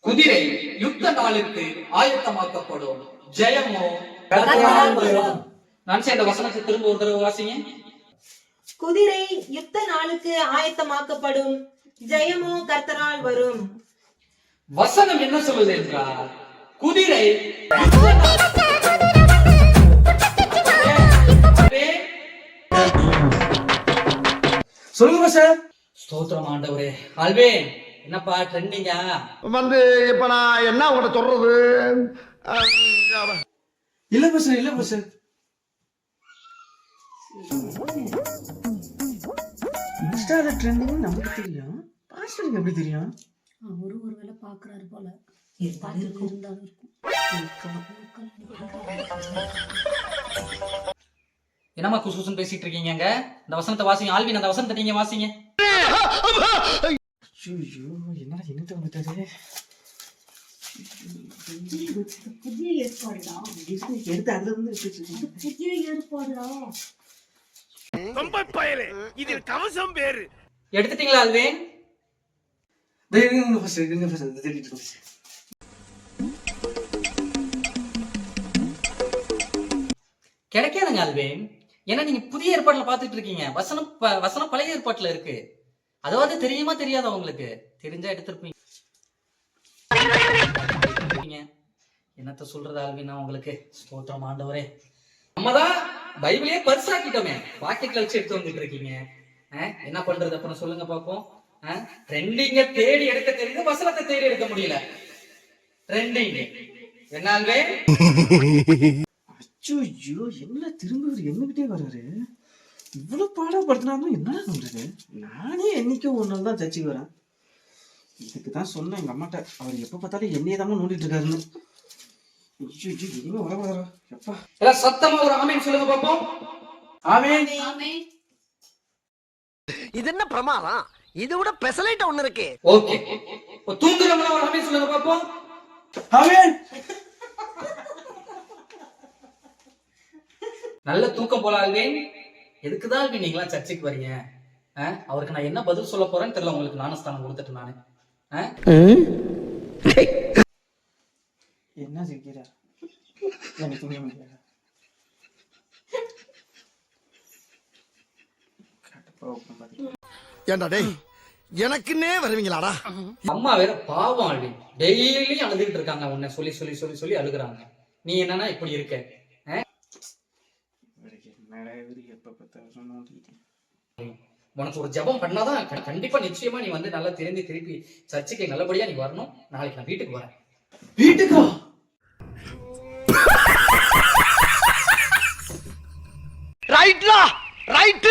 குதிரை யுத்த நாளுக்கு ஆயத்தமாக்கப்படும், ஜெயமோ நான் இந்த வசனத்தை திரும்ப ஒரு தடவை வாசிங்க. குதிரை யுத்த நாளுக்கு ஆயத்தமாக்கப்படும், ஜெயமோ கர்த்தரால் வரும். வசனம் என்ன சொல்லுது என்றால், குதிரை சொல்லுங்க சார். ஸ்தோத்திரம் ஆண்டவரே. ஆல்வேன் என்னப்பா ட்ரெண்டிங்கா இப்ப நான் என்ன உங்கள்கிட்ட சொல்றது? இல்ல சார், இல்ல சார். இன்ஸ்டால ட்ரெண்டிங் நமக்கு தெரியும், பாஸ்டருக்கு எப்படி தெரியும்? ஒருவேளை பாக்குறாரு போல இருந்தாலும் என்னமா குசுகுசுன்னு பேசிட்டு இருக்கீங்க? இந்த வசனத்தை வாசிங்க. ஆல்வின் அந்த வசனத்தை நீங்க வாசிங்க. என்னடா என்னத்த வந்துட்டாரு? புதிய ஏற்பாடுடா. எடுத்து அதுல இருந்து புதிய ஏற்பாடுடா. இதில் கவசம் பேரு எடுத்துட்டீங்களா ஆல்வின்? கிடைக்காதுங்க ஆல்வின். ஏன்னா நீங்க புதிய ஏற்பாட்டுல பாத்துட்டு இருக்கீங்க. வசனம் பழைய ஏற்பாட்டுல இருக்கு. அதாவது தெரியுமா தெரியாதா? உங்களுக்கு தெரிஞ்சா எடுத்திருப்பீங்க. என்னத்த சொல்றது ஆல்வின்? உங்களுக்கு ஸ்தோத்திரம் ஆண்டவரே. நம்மதான் பைபிளே பரிசாக்கிட்டோமே, பாக்கெட்ல வச்சு எடுத்து வந்துட்டு இருக்கீங்க. என்ன பண்றது அப்புறம் சொல்லுங்க பாப்போம். ட்ரெண்டிங்க தேடி எடுக்க தெரியுது, வசனத்தை தேடி எடுக்க முடியல. ட்ரெண்டிங் என்னால்வே என்ன திரும்ப என்னகிட்டே வர்றாரு? இவ்வளவு பாடப்படுத்தினாலும் என்ன பண்றது? நானே என்னைக்கோ ஒரு நாள் தான் சர்ச்சைக்கு வரேன். இதுக்குதான் சொன்னேன் எங்க அம்மாட்ட, அவர் எப்ப பார்த்தாலும் என்னையே தான் நோண்டிட்டு இருக்காருன்னு. இனிமே வர எப்பா சத்தமா ஒரு ஆமேன் சொல்லுங்க பாப்போம். ஆமேன். இது என்ன பிரமாதம்? இது விட பெசலைட் ஒண்ணு இருக்கு. ஓகே, தூங்குறவங்க ஒரு ஆமேன் சொல்லுங்க பாப்போம். ஆமேன். நல்ல தூக்கம் போல ஆல்வின். எதுக்குதான் ஆல்வின் நீங்களா சர்ச்சைக்கு வரீங்க? அவருக்கு நான் என்ன பதில் சொல்ல போறேன்னு தெரியல. உங்களுக்கு ஞானஸ்தானம் கொடுத்துட்டு நானு என்ன சிரிக்கிற? எனக்கு தூங்க முடியல. ஏண்டா டேய், எனக்குன்னே வருவீங்களாடா? அம்மா வேற பாவம் ஆல்வின், டெய்லி அழுதுகிட்டு இருக்காங்க. உன்னை சொல்லி சொல்லி சொல்லி சொல்லி அழுகுறாங்க. நீ என்னன்னா இப்படி இருக்க? உனக்கு ஒரு ஜெபம் பண்ணாதான் கண்டிப்பா நிச்சயமா நீ வந்து நல்லா திரும்பி திருப்பி சர்ச்சைக்கு நல்லபடியா நீ வரணும். நாளைக்கு நான் வீட்டுக்கு வரேன். வீட்டுக்கா? ரைட்லா ரைட்.